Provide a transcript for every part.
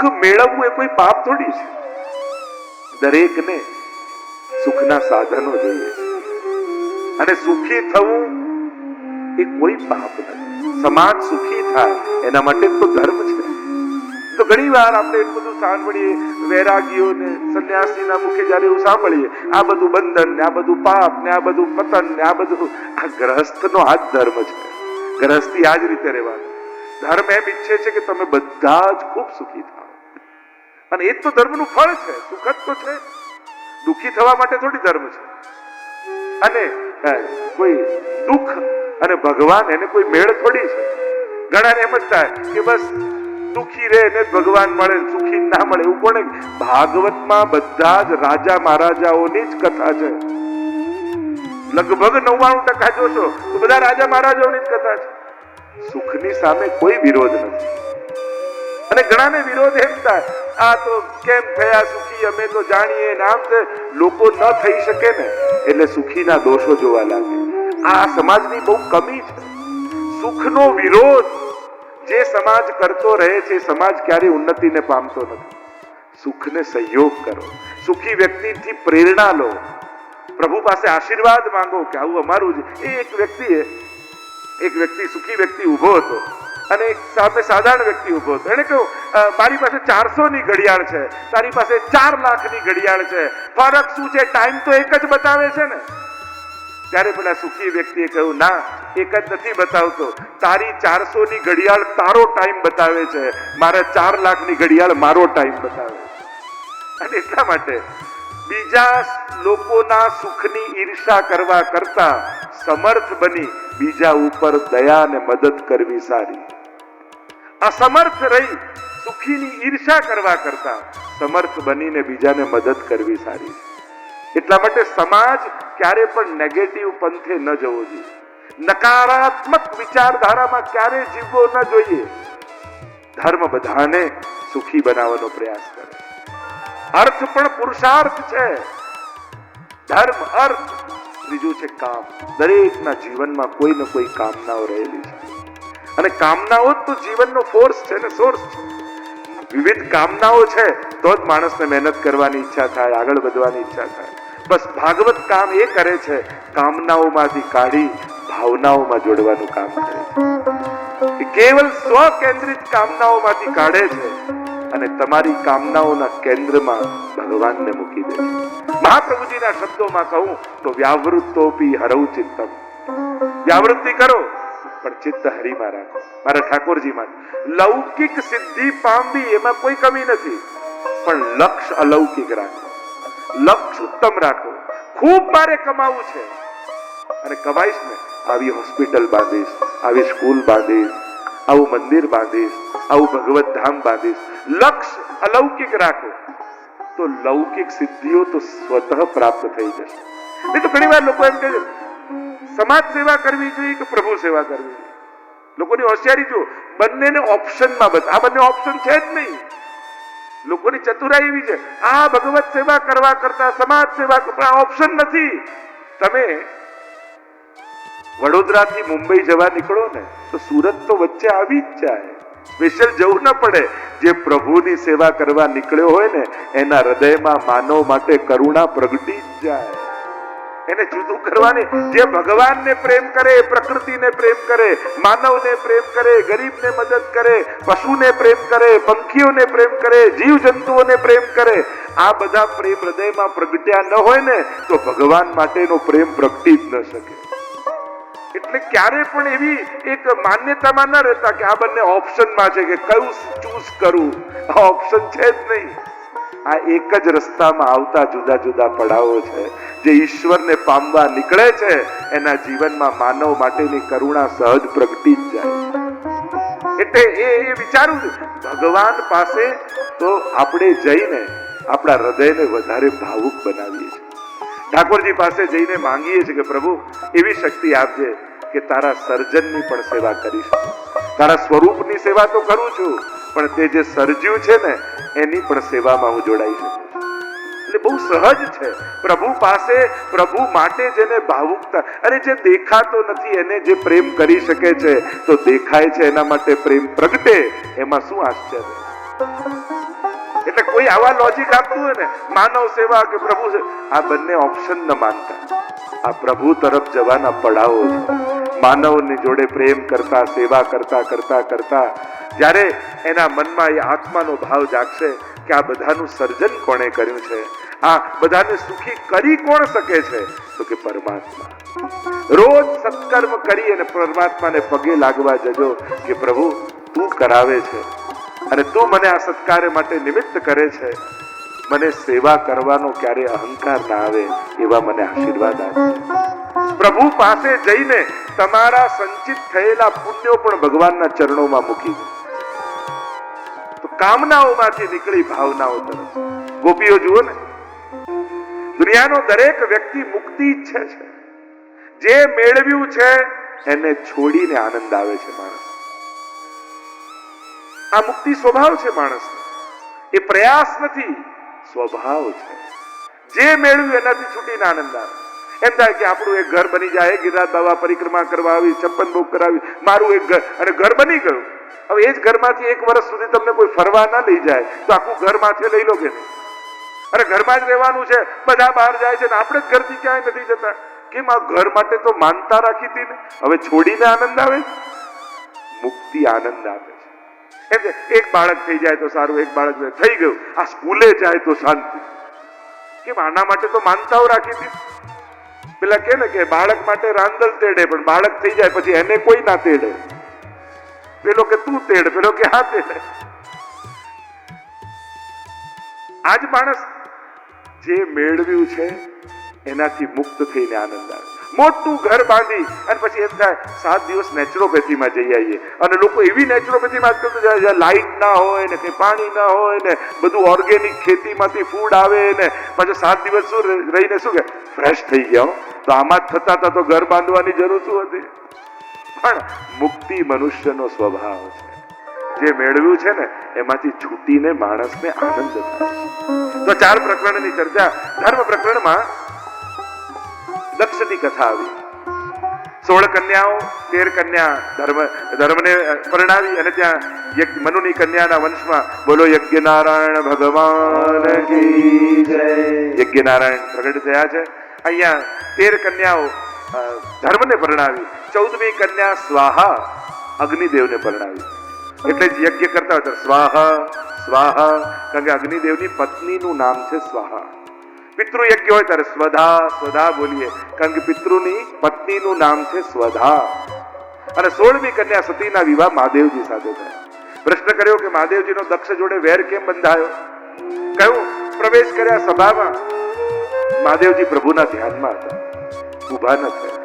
સુખ મેળવવું એ કોઈ પાપ થોડી છે. દરેકને સુખના સાધનો જોઈએ છે અને સુખી થવું એ કોઈ પાપ નથી. સમાજ સુખી થાય એના માટે તો ધર્મ છે. તો ઘણી વાર આપણે એટલું બધું સાંભળીએ, વૈરાગીઓ ને સંન્યાસીના મુખે જયારે એવું સાંભળીએ, આ બધું બંધન ને આ બધું પાપ ને આ બધું પતન ને આ બધું, આ ગ્રહસ્થનો આ જ ધર્મ છે. ગ્રહસ્થી આ જ રીતે રહેવાનું. ધર્મ એમ ઈચ્છે છે કે તમે બધા જ ખૂબ સુખી થાઓ અને એ જ તો ધર્મનું ફળ છે. સુખ જ તો છે, દુઃખી થવા માટે થોડી ધર્મ છે. અને કોઈ દુઃખ અને ભગવાન એને કોઈ મેળ થોડી છે. ઘણાને એમ જ થાય કે બસ દુઃખી રહે ને ભગવાન મળે, સુખી ના મળે. એવું કોને? ભાગવતમાં બધા જ રાજા મહારાજાઓની જ કથા છે. લગભગ 99% જોશો તો બધા રાજા મહારાજાઓની જ કથા છે. સુખની સામે કોઈ વિરોધ નથી. અને ઘણાને વિરોધ એમ થાય, આ તો કેમ થયા સુખી, અમે તો જાણીએ નામ છે. લોકો ન થઈ શકે ને એટલે સુખીના દોષો જોવા લાગે. આ સમાજની બહુ કમી છે. સુખનો વિરોધ જે સમાજ કરતો રહે છે, સમાજ ક્યારેય ઉન્નતિને પામતો નથી. સુખને સહયોગ કરો, સુખી વ્યક્તિથી પ્રેરણા લો, પ્રભુ પાસે આશીર્વાદ માંગો કે આવું અમારું છે. એક વ્યક્તિ સુખી વ્યક્તિ ઉભો હતો અને એક સામે સાધારણ વ્યક્તિ ઉભો હતો. એને કહ્યું, મારી પાસે 400 ની ઘડિયાળ છે, તારી પાસે 4 લાખની ઘડિયાળ છે, ફરક શું છે? ટાઈમ તો એક જ બતાવે છે ને. ત્યારે પેલા સુખી વ્યક્તિએ કહ્યું, ના, એક જ નથી બતાવતો. તારી 400 ની ઘડિયાળ તારો ટાઈમ બતાવે છે, મારા 4 લાખની ઘડિયાળ મારો ટાઈમ બતાવે છે. અને એટલા માટે બીજા લોકોના સુખની ઈર્ષા કરવા કરતા સમર્થ બની બીજા ઉપર દયા અને મદદ કરવી સારી. અસમર્થ રહી સુખીની ઈર્ષા કરવા કરતા સમર્થ બનીને બીજાને મદદ કરવી સારી. એટલા માટે સમાજ ક્યારે પણ નેગેટિવ પંથે ન જવો જોઈએ. નકારાત્મક વિચારધારામાં ક્યારે જીવવો ન જોઈએ. ધર્મ બધાને સુખી બનાવવાનો પ્રયાસ કરે. અર્થ પણ પુરુષાર્થ છે. ધર્મ, અર્થ, ત્રીજું છે કામ. દરેકના જીવનમાં કોઈ ને કોઈ કામનાઓ રહેલી છે અને કામનાઓ તો જીવનનો ફોર્સ છે ને, સોર્સ છે. વિવિધ કામનાઓ છે તો જ માણસને મહેનત કરવાની ઈચ્છા થાય, આગળ વધવાની ઈચ્છા થાય. બસ ભાગવત કામ એ કરે છે, કામનાઓમાંથી કાઢી ભાવનાઓમાં જોડવાનું કામ કરે છે. કેવલ સ્વ કેન્દ્રિત કામનાઓમાંથી કાઢે છે અને તમારી કામનાઓના કેન્દ્રમાં ભગવાનને મૂકી દે છે. મહાપ્રભુજીના શબ્દોમાં કહું તો વ્યાવૃત્તોપી હરૌ ચિત્તમ. વ્યાવૃત્તિ કરો પણ ચિત્ત હરિમાં રાખો, મારા ઠાકોરજીમાં. લૌકિક સિદ્ધિ પામવી એમાં કોઈ કમી નથી, પણ લક્ષ્ય અલૌકિક રાખો, લક્ષ્ય ઉત્તમ રાખો. ખૂબ મારે કમાવું છે અને કમાઈશ ને, આવી હોસ્પિટલ બાંધીશ, આવી સ્કૂલ બાંધીશ, આવું મંદિર બાંધીશ, આવું ભગવત ધામ બાંધીશ. લક્ષ્ય અલૌકિક રાખો તો લૌકિક સિદ્ધિઓ તો સ્વતઃ પ્રાપ્ત થઈ જશે. નહીં તો ઘણી વાર લોકો એમ કહે છે સમાજ સેવા કરવી જોઈએ કે પ્રભુ સેવા કરવી જોઈએ. લોકોની હોશિયારી જો, બંનેને ઓપ્શનમાં બસ. આ બંને ઓપ્શન છે જ નહીં. લોકોની ચતુરાઈ એવી છે, આ ભગવત સેવા કરવા કરતા સમાજ સેવા કરવા ઓપ્શન નથી. તમે વડોદરાથી મુંબઈ જવા નીકળો ને તો સુરત તો વચ્ચે આવી જ જાય. સ્પેશિયલ જવું ન પડે. જે પ્રભુની સેવા કરવા નીકળ્યો હોય ને એના હૃદયમાં માનવ માટે કરુણા પ્રગટી જ જાય. એને જુદું કરવાની, જે ભગવાનને પ્રેમ કરે, પ્રકૃતિને પ્રેમ કરે, માનવને પ્રેમ કરે, ગરીબને મદદ કરે, પશુને પ્રેમ કરે, પંખીઓને પ્રેમ કરે, જીવ જંતુઓને પ્રેમ કરે, આ બધા પ્રેમ હૃદયમાં પ્રગટ્યા ન હોય ને તો ભગવાન માટેનો પ્રેમ પ્રગટી જ ન શકે. એટલે ક્યારે પણ એવી એક માન્યતામાં ન રહેતા કે આ બંને ઓપ્શનમાં છે કે કયું ચૂઝ કરું. આ ઓપ્શન છે જ નહીં. આ એક જ રસ્તામાં આવતા જુદા જુદા પડાવો છે. જે ઈશ્વરને પામવા નીકળે છે એના જીવનમાં માનવ માટેની કરુણા સહજ પ્રગટી જ જાય. એટલે એ વિચારું ભગવાન પાસે તો આપણે જઈને આપણા હૃદયને વધારે ભાવુક બનાવીએ છીએ. ઠાકોરજી પાસે જઈને માંગીએ છીએ કે પ્રભુ એવી શક્તિ આપજે કે તારા સર્જનની પણ સેવા કરી શકું. તારા સ્વરૂપની સેવા તો કરું છું, પણ તે જે સર્જ્યું છે ને એની પણ સેવામાં હું જોડાઈ શકું. એટલે બહુ સહજ છે. પ્રભુ પાસે, પ્રભુ માટે જેને ભાવુકતા, અને જે દેખાતો નથી એને જે પ્રેમ કરી શકે છે તો દેખાય છે એના માટે પ્રેમ પ્રગટે, એમાં શું આશ્ચર્ય. એટલે કોઈ આવા લોજિક આપતું હોય ને, માનવ સેવા કે પ્રભુ છે, આ બંને ઓપ્શન ન માનતા. આ પ્રભુ તરફ જવાના પડાવો છે. માનવની જોડે પ્રેમ કરતા, સેવા કરતા કરતા કરતા જ્યારે એના મનમાં એ આત્માનો ભાવ જાગશે કે આ બધાનું સર્જન કોણે કર્યું છે, આ બધાને સુખી કરી કોણ શકે છે, તો કે પરમાત્મા. રોજ સત્કર્મ કરી અને પરમાત્માને પગે લાગવા જજો કે પ્રભુ તું કરાવે છે અને તું મને આ સત્કાર્ય માટે નિમિત્ત કરે છે. મને સેવા કરવાનો ક્યારે અહંકાર ના આવે એવા મને આશીર્વાદ આપશે. પ્રભુ પાસે જઈને તમારા સંચિત થયેલા પુણ્યો પણ ભગવાનના ચરણોમાં મૂકી દો તો કામનાઓમાંથી નીકળી ભાવનાઓ તરફ. ગોપીઓ જુઓ ને, દુનિયાનો દરેક વ્યક્તિ મુક્તિ ઈચ્છે છે. જે મેળવ્યું છે એને છોડીને આનંદ આવે છે માણસ. આ મુક્તિ સ્વભાવ છે માણસ, એ પ્રયાસ નથી, સ્વભાવ છે. જે મેળવ્યું એનાથી છૂટીને આનંદ આવે. એમ થાય કે આપણું એક ઘર બની જાય, ગિરરાજ બાબા પરિક્રમા કરવા આવી, 56 ભોગ કરાવી, મારું એક ઘર, અને ઘર બની ગયું. હવે એ જ ઘરમાંથી 1 વર્ષ સુધી તમને કોઈ ફરવા ના લઈ જાય તો આખું ઘર માથે લઈ લો કે નહીં? અને ઘરમાં જ રહેવાનું છે, બધા બહાર જાય છે ને આપણે જ ઘરથી ક્યાંય નથી જતા. કેમ? આ ઘર માટે તો માનતા રાખી હતી ને, હવે છોડીને આનંદ આવે. મુક્તિ આનંદ આપે છે. એમ એક બાળક થઈ જાય તો સારું, એક બાળક થઈ ગયું, આ સ્કૂલે જાય તો શાંતિ. કેમ? આના માટે તો માનતાઓ રાખી હતી. પેલા કે ને કે બાળક માટે રાંદલ તેડે, પણ બાળક થઈ જાય પછી એને કોઈ ના તેડે. પેલો કે તું તેડ, પેલો કે હા તેડે. આજ માણસ જે મેળવ્યું છે એનાથી મુક્ત થઈને આનંદ આવે. મોટું ઘર બાંધી અને પછી એમ થાય 7 દિવસ નેચરોપેથીમાં જઈ આવીએ. અને લોકો એવી નેચરોપેથીમાં આજકાલ તો જાય લાઇટ ના હોય ને કઈ પાણી ના હોય ને બધું ઓર્ગેનિક ખેતીમાંથી ફૂડ આવે ને પાછું 7 દિવસ શું રહીને શું કે ફ્રેશ થઈ ગયા. તો આમાં જ થતા હતા તો ઘર બાંધવાની જરૂર શું હતી? પણ મુક્તિ મનુષ્યનો સ્વભાવ છે. જે મેળવ્યું છે ને એમાંથી છૂટીને માણસને આનંદ થાય. તો 4 પ્રકરણની ચર્ચા. ધર્મ પ્રકરણમાં દક્ષની કથા આવી. 16 કન્યાઓ, 13 કન્યા ધર્મને પરણાવી અને ત્યાં મનુની કન્યાના વંશમાં બોલો યજ્ઞ નારાયણ ભગવાન કી જય. યજ્ઞ નારાયણ પ્રગટ થયા છે. અહીંયા 13 કન્યાઓ ધર્મને પરણાવી, 14મી કન્યા સ્વાહા અગ્નિદેવને પરણાવી. એટલે જ યજ્ઞ કરતા હતા સ્વાહા સ્વાહા, કારણ કે અગ્નિદેવની પત્નીનું નામ છે સ્વાહા. પિતૃ યજ્ઞ હોય ત્યારે સ્વધા સ્વધા બોલીએ, કારણ કે પિતૃની પત્નીનું નામ છે સ્વધા. અને 16મી કન્યા સતીના વિવાહ મહાદેવજી સાથે થયા. પ્રશ્ન કર્યો કે મહાદેવજીનો દક્ષ જોડે વેર કેમ બંધાયો? કયું? પ્રવેશ કર્યા સભામાં, મહાદેવજી પ્રભુના ધ્યાનમાં હતા, ઉભા ન થયા.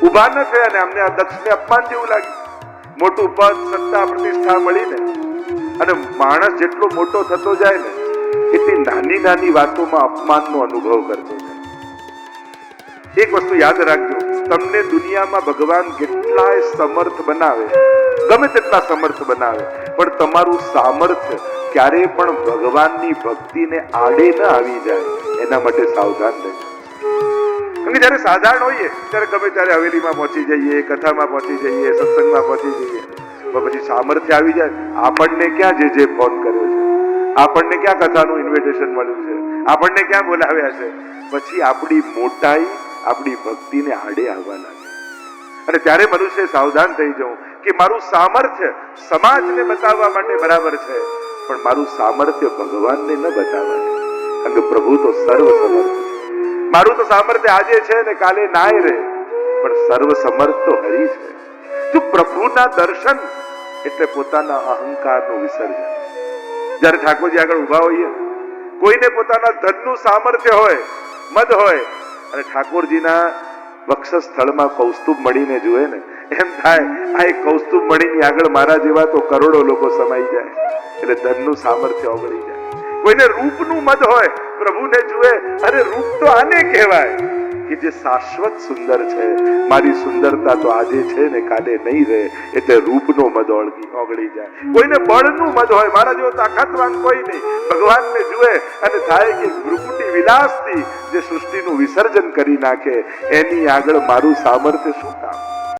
ઉભા ન થયા અને અમને આ દક્ષને અપમાન જેવું લાગ્યું. મોટું પદ, સત્તા, પ્રતિષ્ઠા મળીને અને માણસ જેટલો મોટો થતો જાય ને એટલી નાની નાની વાતોમાં અપમાનનો અનુભવ કરતો જાય. એક વસ્તુ યાદ રાખજો, તમને દુનિયામાં ભગવાન કેટલાય સમર્થ બનાવે, ગમે તેટલા સમર્થ બનાવે, પણ તમારું સામર્થ્ય ક્યારે પણ ભગવાનની ભક્તિને આડે ન આવી જાય એના માટે સાવધાન રહેજો. કારણ કે જયારે સાધારણ હોઈએ ત્યારે ગમે ત્યારે હવેલીમાં પહોંચી જઈએ, કથામાં પહોંચી જઈએ, સત્સંગમાં પહોંચી જઈએ, પછી સામર્થ્ય આવી જાય, આપણને ક્યાં જે ફોન કર્યો છે, આપણને ક્યાં કથાનું ઇન્વિટેશન મળ્યું છે, આપણને ક્યાં બોલાવ્યા છે, પછી આપણી મોટાઈ આપણી ભક્તિને આડે આવવા લાગે. અને ત્યારે મનુષ્ય સાવધાન થઈ જવું કે મારું સામર્થ્ય સમાજને બતાવવા માટે બરાબર છે, પણ મારું સામર્થ્ય ભગવાનને ન બતાવવા. કારણ કે પ્રભુ તો સર્વ સમર્થ છે. મારું તો સામર્થ્ય આજે છે ને કાલે નાય રહે, પણ સર્વ સમર્થ તો હરી છે. તો પ્રભુના દર્શન એટલે પોતાના અહંકારનું વિસર્જન. જયારે ઠાકોરજી આગળ ઉભા હોઈએ, કોઈને પોતાના ધનનું સામર્થ્ય હોય, મદ હોય, અને ઠાકોરજીના વક્ષ સ્થળમાં કૌસ્તુભ મળીને જુએ ને એમ થાય આ એક કૌસ્તુભ મળીની આગળ મારા જેવા તો કરોડો લોકો સમાઈ જાય. એટલે ધનનું સામર્થ્ય ઓગળી જાય. કોઈને રૂપનું મદ હોય, પ્રભુને જુએ, અરે રૂપ તો આને કહેવાય કે જે શાશ્વત સુંદર છે. મારી સુંદરતા તો આજે છે ને કાલે નહીં રહે, એટલે રૂપનો મદ ઓગળી જાય. કોઈને બળનું મદ હોય, મારા જેવો તાકાતવાન કોઈ નહીં, ભગવાનને જુએ અને થાય કે ભ્રુકુટી વિલાસથી જે સૃષ્ટિનું વિસર્જન કરી નાખે, એની આગળ મારું સામર્થ્ય શું કામ?